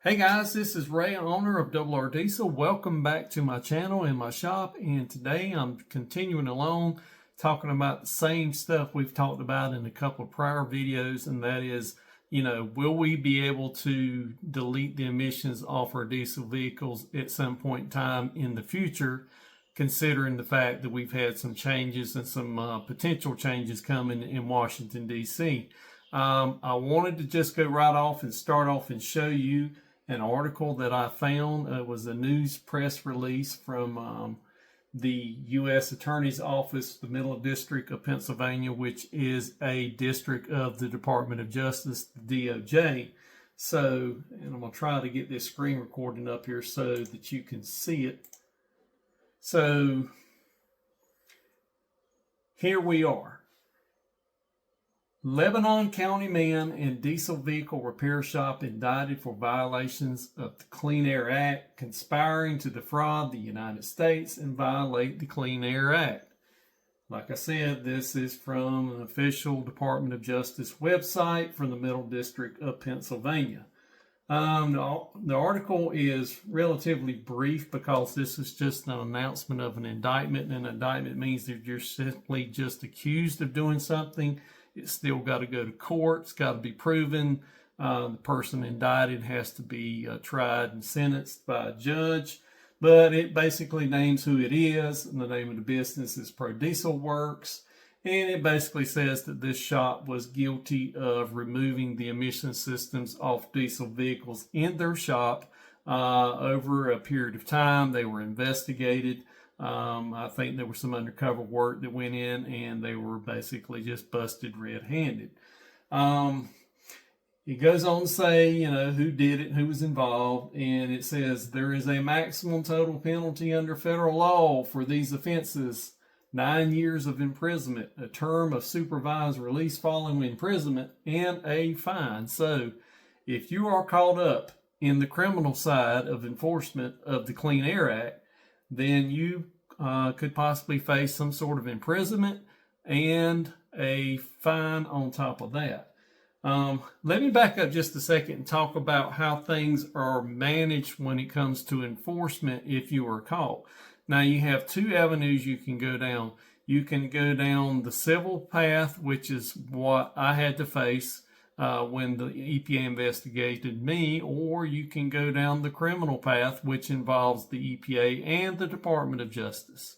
Hey guys, this is Ray, owner of Double R Diesel. Welcome back to my channel and my shop. And today I'm continuing along talking about the same stuff we've talked about in a couple of prior videos, and that is, will we be able to delete the emissions off our diesel vehicles at some point in time in the future, considering the fact that we've had some changes and some potential changes coming in Washington, D.C. I wanted to just go right off and start off and show you an article that I found. It was a news press release from the U.S. Attorney's Office, the Middle District of Pennsylvania, which is a district of the Department of Justice, the DOJ. So, and I'm going to try to get this screen recording up here so that you can see it. So, here we are. Lebanon County man and diesel vehicle repair shop indicted for violations of the Clean Air Act, conspiring to defraud the United States and violate the Clean Air Act. Like I said, this is from an official Department of Justice website from the Middle District of Pennsylvania. The article is relatively brief because this is just an announcement of an indictment, and an indictment means that you're simply just accused of doing something. It's still got to go to court. It's got to be proven. The person indicted has to be tried and sentenced by a judge. But it basically names who it is, and the name of the business is Pro Diesel Works. And it basically says that this shop was guilty of removing the emission systems off diesel vehicles in their shop over a period of time. They were investigated. I think there was some undercover work that went in, and they were basically just busted red-handed. It goes on to say, who did it, who was involved, and it says there is a maximum total penalty under federal law for these offenses: 9 years of imprisonment, a term of supervised release following imprisonment, and a fine. So if you are caught up in the criminal side of enforcement of the Clean Air Act, then you could possibly face some sort of imprisonment and a fine on top of that. Let me back up just a second and talk about how things are managed when it comes to enforcement if you are caught. Now, you have two avenues you can go down. You can go down the civil path, which is what I had to face when the EPA investigated me, or you can go down the criminal path, which involves the EPA and the Department of Justice.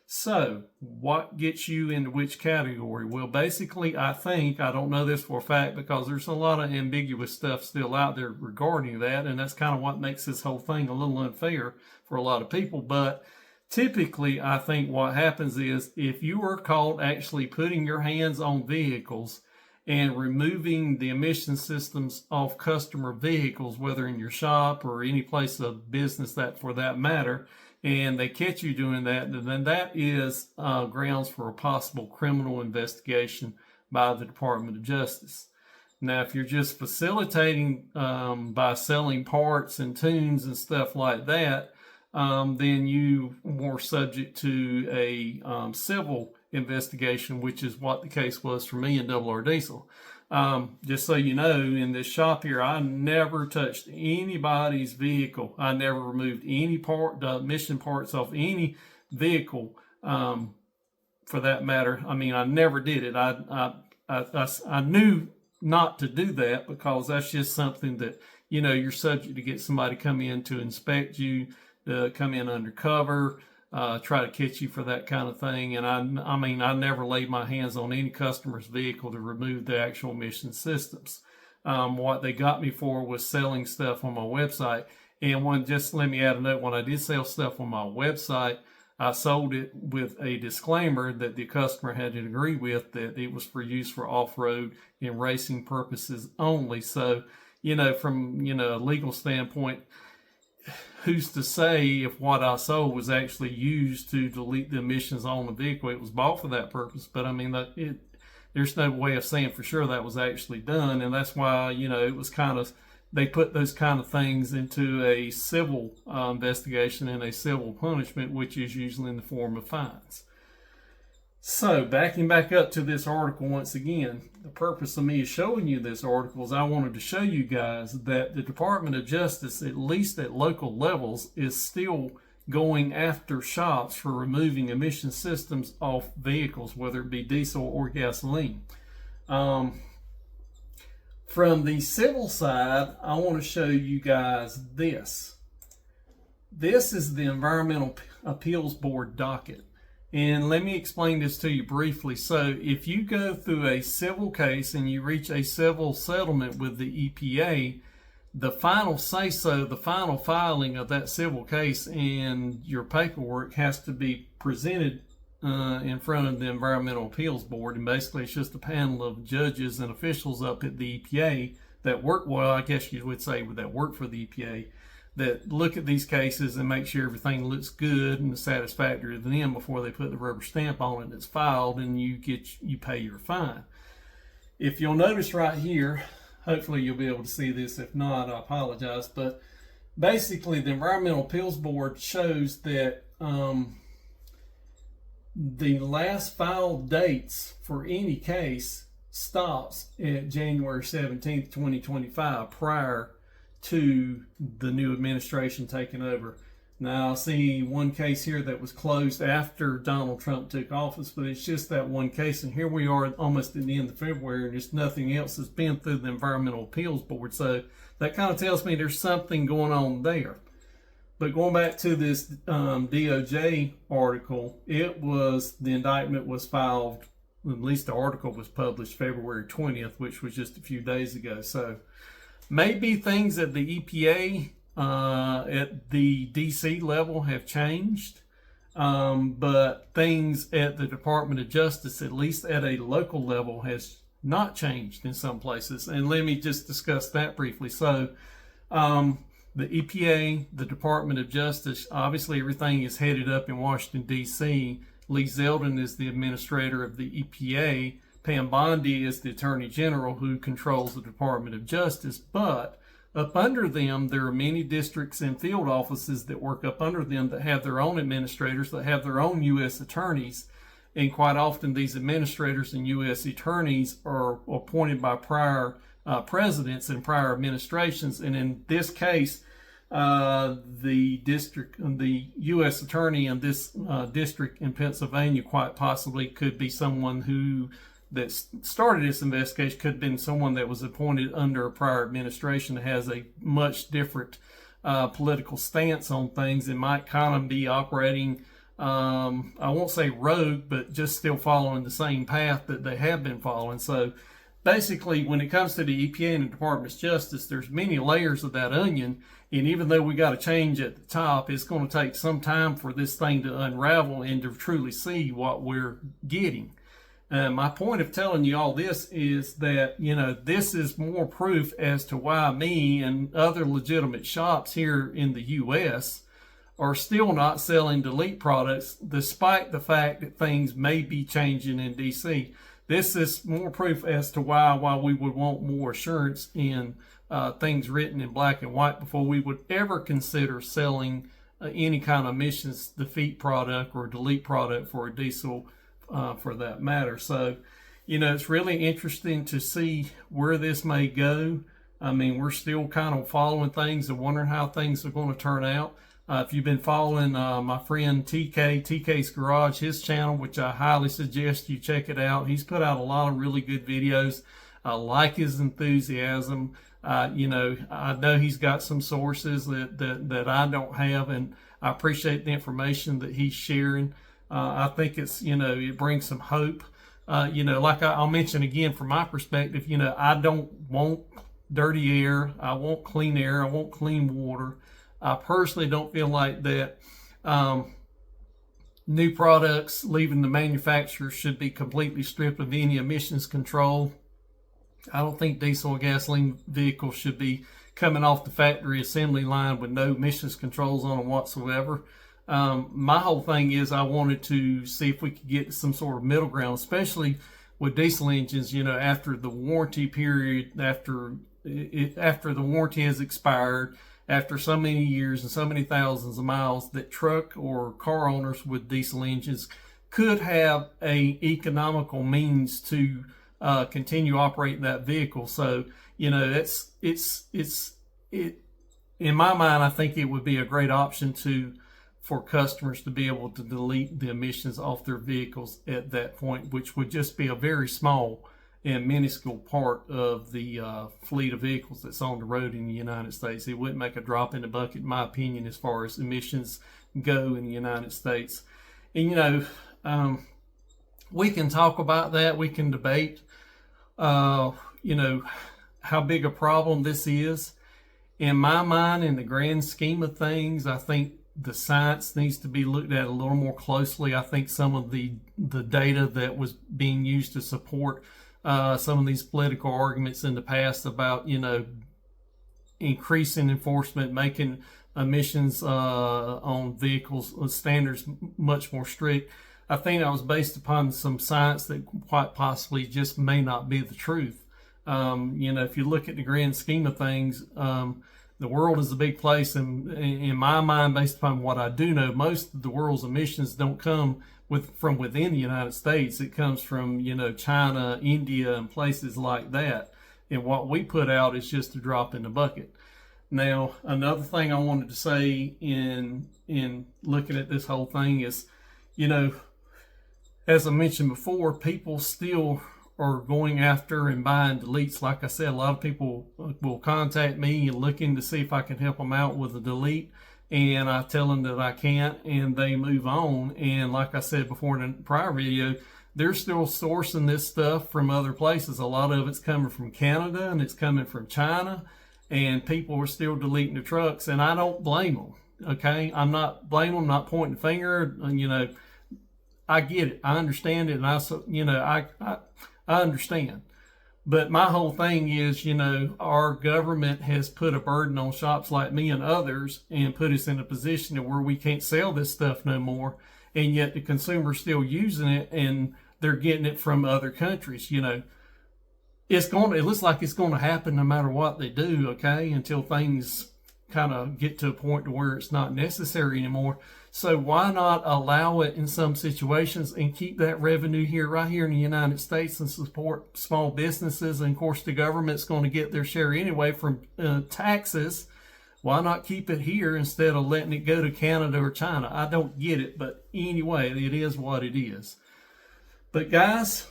So, what gets you into which category? Well, basically, I don't know this for a fact because there's a lot of ambiguous stuff still out there regarding that, and that's kind of what makes this whole thing a little unfair for a lot of people. But typically, I think what happens is if you are caught actually putting your hands on vehicles and removing the emission systems off customer vehicles, whether in your shop or any place of business that for that matter, and they catch you doing that, then that is grounds for a possible criminal investigation by the Department of Justice. Now, if you're just facilitating by selling parts and tunes and stuff like that, then you are more subject to a civil investigation, which is what the case was for me in Double R Diesel. Just so you know, in this shop here, I never touched anybody's vehicle. I never removed any emission parts off any vehicle, for that matter. I mean, I never did it. I knew not to do that because that's just something that, you're subject to get somebody come in to inspect you, come in undercover, try to catch you for that kind of thing. And I never laid my hands on any customer's vehicle to remove the actual emission systems. What they got me for was selling stuff on my website. And just let me add a note, when I did sell stuff on my website, I sold it with a disclaimer that the customer had to agree with, that it was for use for off-road and racing purposes only. So, from, a legal standpoint, who's to say if what I sold was actually used to delete the emissions on the vehicle? It was bought for that purpose, but I mean, there's no way of saying for sure that was actually done, and that's why, it was kind of, they put those kind of things into a civil investigation and a civil punishment, which is usually in the form of fines. So, backing back up to this article once again, the purpose of me showing you this article is I wanted to show you guys that the Department of Justice, at least at local levels, is still going after shops for removing emission systems off vehicles, whether it be diesel or gasoline. From the civil side, I want to show you guys this. This is the Environmental Appeals Board docket. And let me explain this to you briefly. So if you go through a civil case and you reach a civil settlement with the EPA, the final say-so, the final filing of that civil case and your paperwork has to be presented in front of the Environmental Appeals Board. And basically it's just a panel of judges and officials up at the EPA that work, well, I guess you would say that work for the EPA, that look at these cases and make sure everything looks good and satisfactory to them before they put the rubber stamp on it and it's filed and you pay your fine. If you'll notice right here, hopefully you'll be able to see this. If not, I apologize. But basically the Environmental Appeals Board shows that the last filed dates for any case stops at January 17th, 2025, prior to the new administration taking over. Now I see one case here that was closed after Donald Trump took office, but it's just that one case, and here we are almost at the end of February and just nothing else has been through the Environmental Appeals Board. So that kind of tells me there's something going on there. But going back to this DOJ article, the indictment was filed, at least the article was published February 20th, which was just a few days ago. So maybe things at the EPA, at the DC level have changed, but things at the Department of Justice, at least at a local level, has not changed in some places. And let me just discuss that briefly. So the EPA, the Department of Justice, obviously everything is headed up in Washington, D.C. Lee Zeldin is the administrator of the EPA. Pam Bondi is the Attorney General who controls the Department of Justice, but up under them, there are many districts and field offices that work up under them that have their own administrators, that have their own U.S. attorneys, and quite often these administrators and U.S. attorneys are appointed by prior presidents and prior administrations, and in this case, the U.S. attorney in this district in Pennsylvania quite possibly could be someone that started this investigation, could have been someone that was appointed under a prior administration that has a much different political stance on things and might kind of be operating, I won't say rogue, but just still following the same path that they have been following. So basically, when it comes to the EPA and the Department of Justice, there's many layers of that onion. And even though we got a change at the top, it's going to take some time for this thing to unravel and to truly see what we're getting. My point of telling you all this is that, this is more proof as to why me and other legitimate shops here in the U.S. are still not selling delete products, despite the fact that things may be changing in D.C. This is more proof as to why we would want more assurance in things written in black and white before we would ever consider selling any kind of emissions defeat product or delete product for a diesel, for that matter. So, it's really interesting to see where this may go. I mean, we're still kind of following things and wondering how things are going to turn out. If you've been following my friend TK's Garage, his channel, which I highly suggest you check it out. He's put out a lot of really good videos. I like his enthusiasm. I know he's got some sources that I don't have, and I appreciate the information that he's sharing. I think it's, it brings some hope. Like I'll mention again, from my perspective, I don't want dirty air. I want clean air. I want clean water. I personally don't feel like that new products leaving the manufacturer should be completely stripped of any emissions control. I don't think diesel or gasoline vehicles should be coming off the factory assembly line with no emissions controls on them whatsoever. My whole thing is I wanted to see if we could get some sort of middle ground, especially with diesel engines, after the warranty period, after the warranty has expired, after so many years and so many thousands of miles, that truck or car owners with diesel engines could have a economical means to continue operating that vehicle. So, you know, it in my mind, I think it would be a great option for customers to be able to delete the emissions off their vehicles at that point, which would just be a very small and minuscule part of the fleet of vehicles that's on the road in the United States. It wouldn't make a drop in the bucket, in my opinion, as far as emissions go in the United States. And, you know, we can talk about that. We can debate, you know, how big a problem this is. In my mind, in the grand scheme of things, I think the science needs to be looked at a little more closely. I think some of the data that was being used to support some of these political arguments in the past about, you know, increasing enforcement, making emissions on vehicles standards much more strict. I think that was based upon some science that quite possibly just may not be the truth. You know, if you look at the grand scheme of things, the world is a big place, and in my mind, based upon what I do know, most of the world's emissions don't come from within the United States. It comes from, you know, China, India, and places like that. And what we put out is just a drop in the bucket. Now, another thing I wanted to say in looking at this whole thing is, you know, as I mentioned before, people still are going after and buying deletes. Like I said, a lot of people will contact me and looking to see if I can help them out with a delete, and I tell them that I can't, and they move on. And like I said before in a prior video, they're still sourcing this stuff from other places. A lot of it's coming from Canada, and it's coming from China, and people are still deleting the trucks, and I don't blame them. Okay, I'm not blaming them, not pointing the finger. You know, I get it, I understand it, and I understand. But my whole thing is, you know, our government has put a burden on shops like me and others and put us in a position where we can't sell this stuff no more. And yet the consumer's still using it, and they're getting it from other countries. You know, it looks like it's going to happen no matter what they do, okay, until things kind of get to a point to where it's not necessary anymore. So why not allow it in some situations and keep that revenue here, right here in the United States, and support small businesses? And of course, the government's going to get their share anyway from taxes. Why not keep it here instead of letting it go to Canada or China? I don't get it, but anyway, it is what it is. But guys,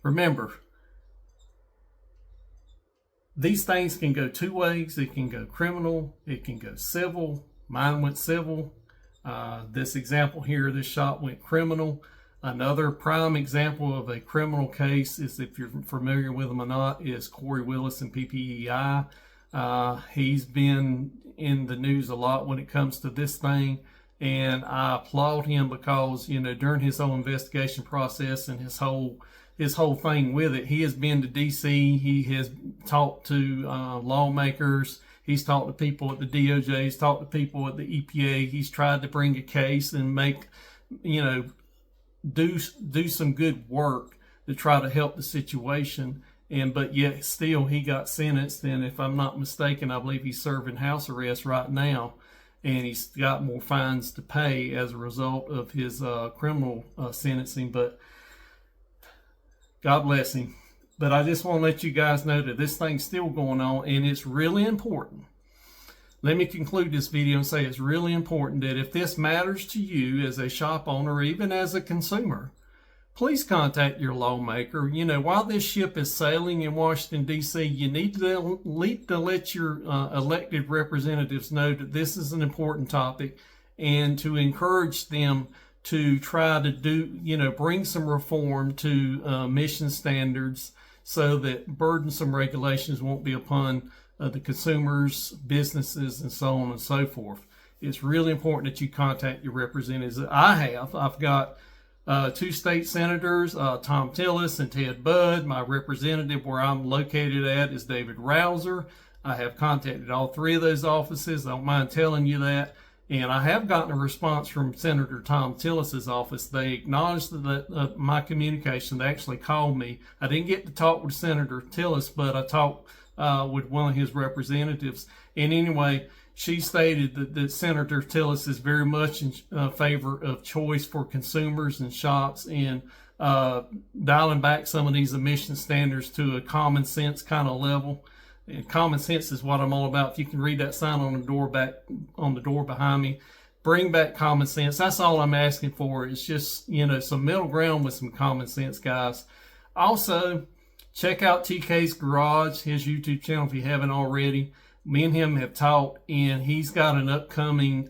remember, these things can go two ways. It can go criminal, it can go civil. Mine went civil. This example here, this shop went criminal. Another prime example of a criminal case is, if you're familiar with him or not, is Corey Willis and PPEI. He's been in the news a lot when it comes to this thing, and I applaud him because, you know, during his whole investigation process and his whole thing with it, he has been to DC. He has talked to lawmakers. He's talked to people at the DOJ. He's talked to people at the EPA. He's tried to bring a case and make, you know, do some good work to try to help the situation. But yet still he got sentenced. And if I'm not mistaken, I believe he's serving house arrest right now. And he's got more fines to pay as a result of his criminal sentencing. But God bless him. But I just want to let you guys know that this thing's still going on, and it's really important. Let me conclude this video and say it's really important that if this matters to you as a shop owner, or even as a consumer, please contact your lawmaker. You know, while this ship is sailing in Washington, D.C., you need to let your elected representatives know that this is an important topic, and to encourage them to try to bring some reform to emission standards, so that burdensome regulations won't be upon the consumers, businesses, and so on and so forth. It's really important that you contact your representatives. I've got two state senators, Tom Tillis and Ted Budd. My representative where I'm located at is David Rouser. I have contacted all three of those offices. I don't mind telling you that. And I have gotten a response from Senator Tom Tillis's office. They acknowledged that my communication. They actually called me. I didn't get to talk with Senator Tillis, but I talked with one of his representatives. And anyway, she stated that Senator Tillis is very much in favor of choice for consumers and shops, and dialing back some of these emission standards to a common sense kind of level. And common sense is what I'm all about. If you can read that sign on the door behind me, bring back common sense. That's all I'm asking for. It's just, some middle ground with some common sense, guys. Also, check out TK's Garage, his YouTube channel, if you haven't already. Me and him have talked, and he's got an upcoming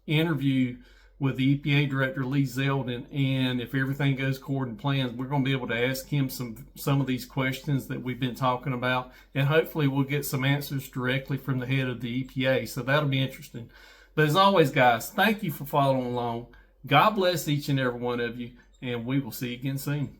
interview with the EPA Director, Lee Zeldin, and if everything goes according to plans, we're going to be able to ask him some of these questions that we've been talking about, and hopefully we'll get some answers directly from the head of the EPA, so that'll be interesting. But as always, guys, thank you for following along. God bless each and every one of you, and we will see you again soon.